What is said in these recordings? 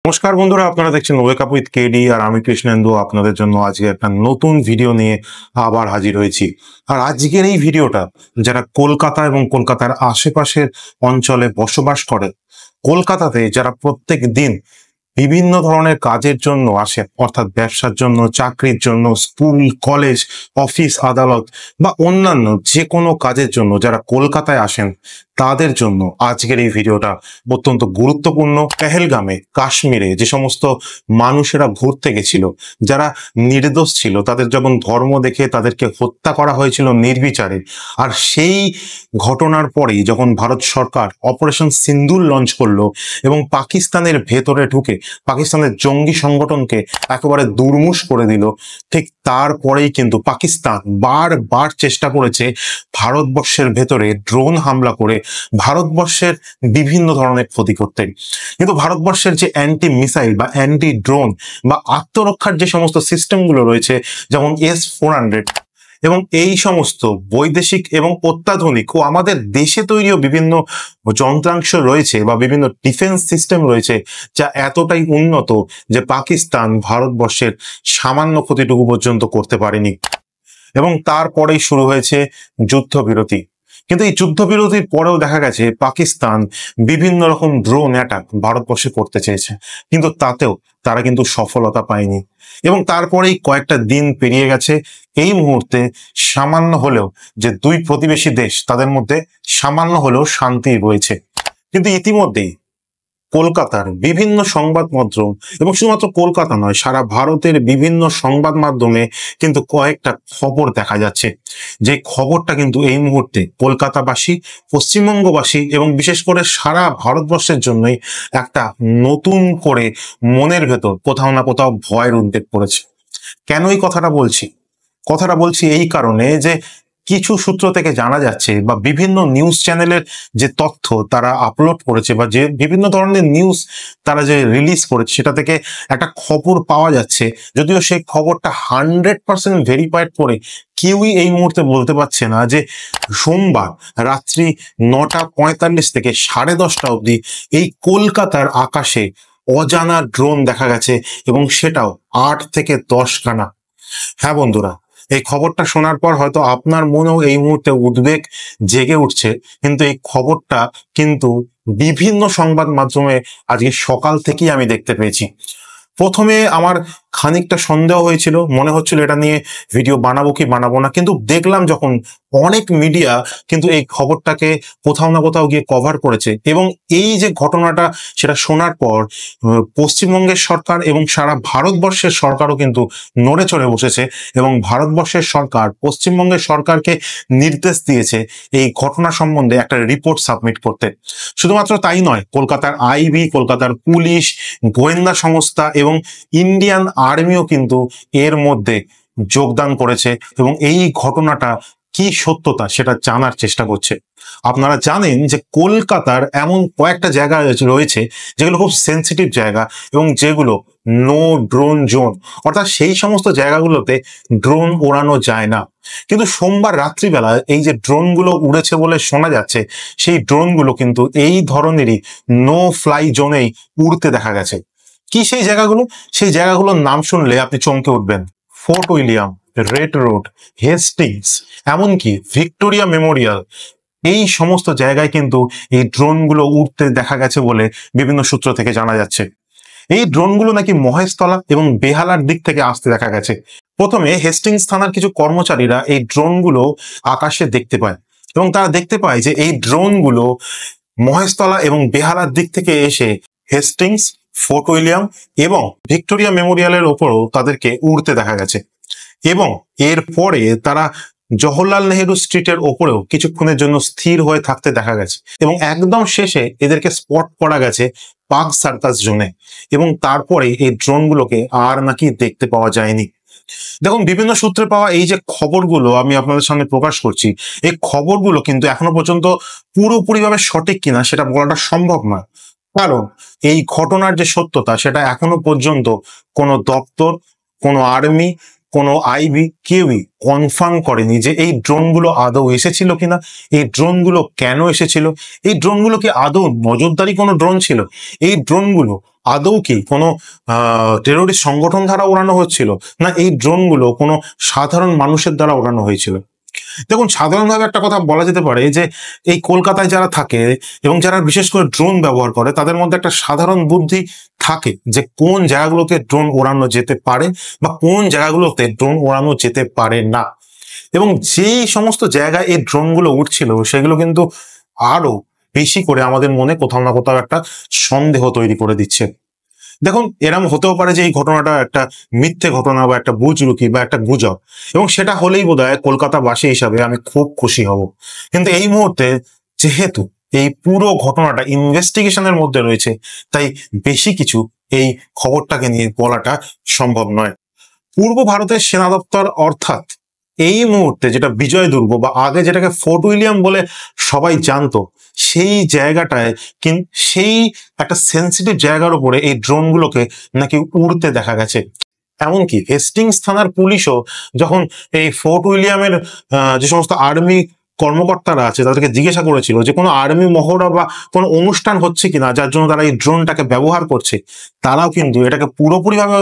নমস্কার বন্ধুরা, আপনারা দেখছেন ওয়েক আপ উইথ কেডি আর আমি কৃষ্ণেন্দু আপনাদের জন্য আজকে একটা নতুন ভিডিও নিয়ে আবার হাজির হয়েছি। আর আজকের এই ভিডিওটা যারা কলকাতা এবং কলকাতার আশেপাশের অঞ্চলে বসবাস করে, কলকাতাতে যারা প্রত্যেক দিন বিভিন্ন ধরনের কাজের জন্য আসে, অর্থাৎ ব্যবসার জন্য, চাকরির জন্য, স্কুল, কলেজ, অফিস, আদালত বা অন্যান্য যে কোনো কাজের জন্য যারা কলকাতায় আসেন, তাদের জন্য আজকের এই ভিডিওটা অত্যন্ত গুরুত্বপূর্ণ। পেহেলগামে, কাশ্মীরে যে সমস্ত মানুষেরা ঘুরতে গেছিল, যারা নির্দোষ ছিল, তাদের যখন ধর্ম দেখে তাদেরকে হত্যা করা হয়েছিল নির্বিচারে, আর সেই ঘটনার পরেই যখন ভারত সরকার অপারেশন সিন্দুর লঞ্চ করলো এবং পাকিস্তানের ভেতরে ঢুকে পাকিস্তানের জঙ্গি সংগঠনকে একেবারে দুর্মুষ করে দিল, ঠিক তারপরেই কিন্তু পাকিস্তান বারবার চেষ্টা করেছে ভারতবর্ষের ভেতরে ড্রোন হামলা করে ভারতবর্ষের বিভিন্ন ধরনের ক্ষতি করতে। কিন্তু ভারতবর্ষের যে অ্যান্টি মিসাইল বা অ্যান্টি ড্রোন বা আত্মরক্ষার যে সমস্ত সিস্টেমগুলো রয়েছে, যেমন S-400 এবং এই সমস্ত বৈদেশিক এবং অত্যাধুনিক ও আমাদের দেশে তৈরিও বিভিন্ন যন্ত্রাংশ রয়েছে বা বিভিন্ন ডিফেন্স সিস্টেম রয়েছে, যা এতটাই উন্নত যে পাকিস্তান ভারতবর্ষের সামান্য ক্ষতিটুকু পর্যন্ত করতে পারেনি। এবং তারপরেই শুরু হয়েছে যুদ্ধবিরতি। কিন্তু এই যুদ্ধবিরতির পরেও দেখা গেছে পাকিস্তান বিভিন্ন রকম ড্রোন অ্যাটাক ভারতবর্ষে করতে চেয়েছে, কিন্তু তাতেও তারা কিন্তু সফলতা পায়নি। এবং তারপরেই কয়েকটা দিন পেরিয়ে গেছে, এই মুহূর্তে সামান্য হলেও যে দুই প্রতিবেশী দেশ, তাদের মধ্যে সামান্য হলেও শান্তি রয়েছে। কিন্তু ইতিমধ্যেই কলকাতার বিভিন্ন সংবাদ মাধ্যম, এবং শুধুমাত্র কলকাতা নয়, সারা ভারতের বিভিন্ন সংবাদ মাধ্যমে কিন্তু কয়েকটা খবর দেখা যাচ্ছে, যে খবরটা কিন্তু এই মুহূর্তে কলকাতাবাসী, পশ্চিমবঙ্গবাসী এবং বিশেষ করে সারা ভারতবর্ষের জন্যই একটা নতুন করে মনের ভেতর কোথাও না কোথাও ভয়ের উদ্বেগ পড়েছে। কেন এই কথাটা বলছি এই কারণে যে কিছু সূত্র থেকে জানা যাচ্ছে বা বিভিন্ন নিউজ চ্যানেলের যে তথ্য তারা আপলোড করেছে বা যে বিভিন্ন ধরনের নিউজ তারা যে রিলিজ করেছে, সেটা থেকে একটা খবর পাওয়া যাচ্ছে, যদিও সেই খবরটা 100% ভেরিফাইড করে কেউই এই মুহূর্তে বলতে পারছে না যে সোমবার রাত্রি 9:45 থেকে 10:30 অবধি এই কলকাতার আকাশে অজানা ড্রোন দেখা গেছে, এবং সেটাও 8 থেকে 10 খানা। হ্যাঁ বন্ধুরা, এই খবরটা শোনার পর হয়তো আপনার মনেও এই মুহূর্তে উদ্বেগ জেগে উঠছে, কিন্তু এই খবরটা কিন্তু বিভিন্ন সংবাদ মাধ্যমে আজকে সকাল থেকেই আমি দেখতে পেয়েছি। প্রথমে আমার খানিকটা সন্দেহ হয়েছিল, মনে হচ্ছিল এটা নিয়ে ভিডিও বানাবো কি বানাবো না, কিন্তু দেখলাম যখন অনেক মিডিয়া কিন্তু এই খবরটাকে কোথাও না কোথাও গিয়ে কভার করেছে, এবং এই যে ঘটনাটা সেটা শোনার পর পশ্চিমবঙ্গের সরকার এবং সারা ভারতবর্ষের সরকারও কিন্তু নড়ে চড়ে বসেছে, এবং ভারতবর্ষের সরকার পশ্চিমবঙ্গের সরকারকে নির্দেশ দিয়েছে এই ঘটনা সম্বন্ধে একটা রিপোর্ট সাবমিট করতে। শুধুমাত্র তাই নয়, কলকাতার আইবি, কলকাতার পুলিশ, গোয়েন্দা সংস্থা এবং ইন্ডিয়ান আর্মিও কিন্তু এর মধ্যে যোগদান করেছে এবং এই ঘটনাটা কি সত্যতা সেটা জানার চেষ্টা করছে। আপনারা জানেন যে কলকাতার এমন কয়েকটা জায়গা রয়েছে যেগুলো খুব সেন্সিটিভ জায়গা, এবং যেগুলো নো ড্রোন জোন, অর্থাৎ সেই সমস্ত জায়গাগুলোতে ড্রোন ওড়ানো যায় না। কিন্তু সোমবার রাত্রিবেলা এই যে ড্রোনগুলো উড়েছে বলে শোনা যাচ্ছে, সেই ড্রোনগুলো কিন্তু এই ধরনেরই নো ফ্লাই জোনেই উড়তে দেখা গেছে। কি সেই জায়গাগুলো? সেই জায়গাগুলোর নাম শুনলে আপনি চমকে উঠবেন। Fort William, red road, Hastings, এমনকি ভিক্টোরিয়া মেমোরিয়াল, এই সমস্ত জায়গায় কিন্তু এই ড্রোনগুলো উড়তে দেখা গেছে বলে বিভিন্ন সূত্র থেকে জানা যাচ্ছে। এই ড্রোনগুলো নাকি মহেশতলা এবং বেহালার দিক থেকে আসতে দেখা গেছে। প্রথমে হেস্টিংস থানার কিছু কর্মচারীরা এই ড্রোনগুলো আকাশে দেখতে পায়, এবং তারা দেখতে পায় যে এই ড্রোনগুলো মহেশতলা এবং বেহালার দিক থেকে এসে হেস্টিংস, ফোর্ট উইলিয়াম এবং ভিক্টোরিয়া মেমোরিয়ালের ওপরও তাদেরকে উড়তে দেখা গেছে। এবং এরপরে তারা জওহরলাল নেহেরু স্ট্রিটের ওপরেও কিছুক্ষণের জন্য স্থির হয়ে থাকতে দেখা গেছে, এবং একদম শেষে এদেরকে স্পট করা গেছে পার্ক সার্কাস জোনে, এবং তারপরে এই ড্রোনগুলোকে আর নাকি দেখতে পাওয়া যায়নি। দেখুন, বিভিন্ন সূত্রে পাওয়া এই যে খবরগুলো আমি আপনাদের সামনে প্রকাশ করছি, এই খবরগুলো কিন্তু এখনো পর্যন্ত পুরোপুরিভাবে সঠিক কিনা সেটা বলাটা সম্ভব নয়, কারণ এই ঘটনার যে সত্যতা সেটা এখনো পর্যন্ত কোনো দপ্তর, কোনো আর্মি, কোনো আইবি কেউই কনফার্ম করেনি যে এই ড্রোনগুলো আদৌ এসেছিল কিনা, এই ড্রোনগুলো কেন এসেছিল, এই ড্রোনগুলো কি আদৌ নজরদারি কোনো ড্রোন ছিল, এই ড্রোনগুলো আদৌ কি কোনো টেরোরিস্ট সংগঠন দ্বারা ওড়ানো হচ্ছিল, না এই ড্রোনগুলো কোনো সাধারণ মানুষের দ্বারা ওড়ানো হয়েছিল? দেখুন, সাধারণভাবে একটা কথা বলা যেতে পারে যে এই কলকাতায় যারা থাকে এবং যারা বিশেষ করে ড্রোন ব্যবহার করে, তাদের মধ্যে একটা সাধারণ বুদ্ধি থাকে যে কোন জায়গাগুলোতে ড্রোন ওড়ানো যেতে পারে বা কোন জায়গাগুলোতে ড্রোন ওড়ানো যেতে পারে না। এবং যেই সমস্ত জায়গায় এই ড্রোনগুলো উঠছিল সেগুলো কিন্তু আরো বেশি করে আমাদের মনে কোথাও না কোথাও একটা সন্দেহ তৈরি করে দিচ্ছে। দেখুন, এরম হতেও পারে যে এই ঘটনাটা একটা মিথ্যে ঘটনা বা একটা বুজরুকি বা একটা গুজব, এবং সেটা হলেই বোধহয় কলকাতাবাসী হিসাবে আমি খুব খুশি হব। কিন্তু এই মুহূর্তে যেহেতু এই পুরো ঘটনাটা ইনভেস্টিগেশনের মধ্যে রয়েছে, তাই বেশি কিছু এই খবরটাকে নিয়ে বলাটা সম্ভব নয়। পূর্ব ভারতের সেনা দপ্তর, অর্থাৎ এই মুহূর্তে যেটা বিজয় দুর্গ বা আগে যেটাকে ফোর্ট উইলিয়াম বলে সবাই জানতো, সেই জায়গাটায় সেই একটা সেন্সিটিভ জায়গার উপরে এই ড্রোনগুলোকে নাকি উড়তে দেখা গেছে। এমনকি হেস্টিংস থানার পুলিশও যখন এই ফোর্ট উইলিয়ামের যে সমস্ত আর্মি কর্মকর্তারা আছে তাদেরকে জিজ্ঞাসা করেছিল যে কোনো আর্মি মহড়া বা কোনো অনুষ্ঠান হচ্ছে কিনা যার জন্য তারা এই ড্রোনটাকে ব্যবহার করছে, তারাও কিন্তু এটাকে পুরোপুরিভাবে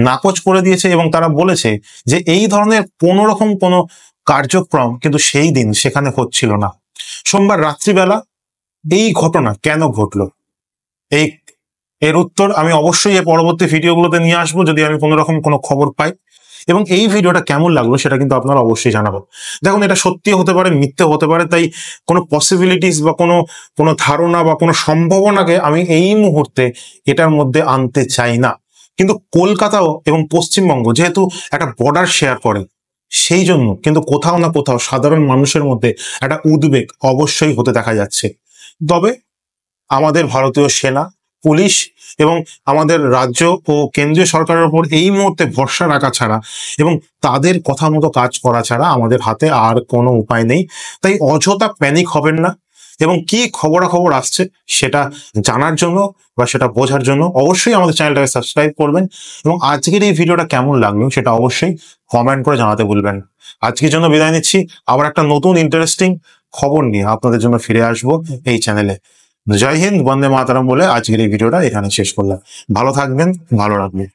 নাকচ করে দিয়েছে এবং তারা বলেছে যে এই ধরনের কোনো রকম কোনো কার্যক্রম কিন্তু সেই দিন সেখানে হচ্ছিল না। সোমবার রাত্রিবেলা এই ঘটনা কেন ঘটলো, এর উত্তর আমি অবশ্যই এর পরবর্তী ভিডিওগুলোতে নিয়ে আসবো যদি আমি কোনো রকম কোনো খবর পাই। এবং এই ভিডিওটা কেমন লাগলো সেটা কিন্তু আপনারা অবশ্যই জানাবেন। দেখুন, এটা সত্যি হতে পারে, মিথ্যে হতে পারে, তাই কোনো পসিবিলিটিস বা কোনো ধারণা বা কোনো সম্ভাবনাকে আমি এই মুহূর্তে এটার মধ্যে আনতে চাই না। কিন্তু কলকাতাও এবং পশ্চিমবঙ্গ যেহেতু একটা বর্ডার শেয়ার করে, সেই জন্য কিন্তু কোথাও না কোথাও সাধারণ মানুষের মধ্যে একটা উদ্বেগ অবশ্যই হতে দেখা যাচ্ছে। তবে আমাদের ভারতীয় সেনা, পুলিশ এবং আমাদের রাজ্য ও কেন্দ্রীয় সরকারের উপর এই মুহূর্তে ভরসা রাখা ছাড়া এবং তাদের কথা মতো কাজ করা ছাড়া আমাদের হাতে আর কোনো উপায় নেই। তাই অযথা প্যানিক হবেন না এবং কি খবরাখবর আসছে সেটা জানার জন্য বা সেটা বোঝার জন্য অবশ্যই আমাদের চ্যানেলটাকে সাবস্ক্রাইব করবেন এবং আজকের এই ভিডিওটা কেমন লাগলো সেটা অবশ্যই কমেন্ট করে জানাতে ভুলবেন না। আজকের জন্য বিদায় নিচ্ছি, আবার একটা নতুন ইন্টারেস্টিং খবর নিয়ে আপনাদের জন্য ফিরে আসবো এই চ্যানেলে। জয় হিন্দ, বন্দে মাতরম বলে আজকের এই ভিডিওটা এখানে শেষ করলাম। ভালো থাকবেন, ভালো রাখবেন।